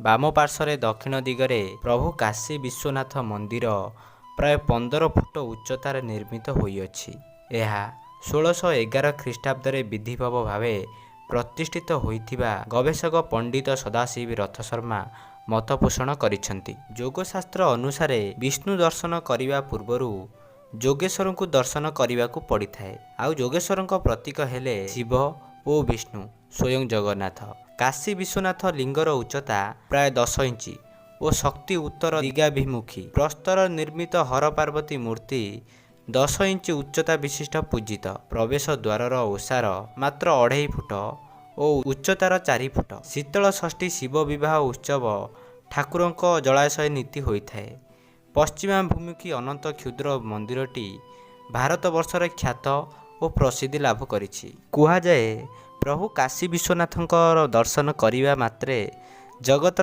ବାମ ପାର୍ଶ୍ୱରେ ଦକ୍ଷିଣ ଦିଗରେ ପ୍ରଭୁ କାଶୀ ବିଶ୍ୱନାଥ ମନ୍ଦିର ପ୍ରାୟ 15 ଫୁଟ ଉଚ୍ଚତାରେ ନିର୍ମିତ ହୋଇଅଛି। ଏହା 1611 ଖ୍ରୀଷ୍ଟାବ୍ଦରେ ବିଧିବଦ୍ଧ ଭାବେ ପ୍ରତିଷ୍ଠିତ ହୋଇଥିବା ଗବେଷକ ପଣ୍ଡିତ ସଦାଶିବ ରଥ ଶର୍ମା ମତ ପୋଷଣ କରିଛନ୍ତି। ଯୋଗଶାସ୍ତ୍ର ଅନୁସାରେ ବିଷ୍ଣୁ ଦର୍ଶନ କରିବା ପୂର୍ବରୁ ଯୋଗେଶ୍ୱରଙ୍କୁ ଦର୍ଶନ କରିବାକୁ ପଡ଼ିଥାଏ। ଆଉ ଯୋଗେଶ୍ୱରଙ୍କ ପ୍ରତୀକ ହେଲେ ଶିବ ଓ ବିଷ୍ଣୁ ସ୍ୱୟଂ ଜଗନ୍ନାଥ। କାଶୀ ବିଶ୍ୱନାଥ ଲିଙ୍ଗର ଉଚ୍ଚତା ପ୍ରାୟ 10 ଇଞ୍ଚ ଓ ଶକ୍ତି ଉତ୍ତର ଦିଗାଭିମୁଖୀ। ପ୍ରସ୍ତର ନିର୍ମିତ ହର ପାର୍ବତୀ ମୂର୍ତ୍ତି 10 ଇଞ୍ଚ ଉଚ୍ଚତା ବିଶିଷ୍ଟ ପୂଜିତ। ପ୍ରବେଶ ଦ୍ୱାରର ଓସାର ମାତ୍ର 2.5 ଫୁଟ ଓ ଉଚ୍ଚତାର 4 ଫୁଟ। ଶୀତଳ ଷଷ୍ଠୀ ଶିବ ବିବାହ ଉତ୍ସବ ଠାକୁରଙ୍କ ଜଳାଶୟ ନୀତି ହୋଇଥାଏ। ପଶ୍ଚିମାଭିମୁଖୀ ଅନନ୍ତ କ୍ଷୁଦ୍ର ମନ୍ଦିରଟି ଭାରତବର୍ଷରେ ଖ୍ୟାତ ଓ ପ୍ରସିଦ୍ଧି ଲାଭ କରିଛି। କୁହାଯାଏ ପ୍ରଭୁ କାଶୀ ବିଶ୍ୱନାଥଙ୍କର ଦର୍ଶନ କରିବା ମାତ୍ରେ ଜଗତର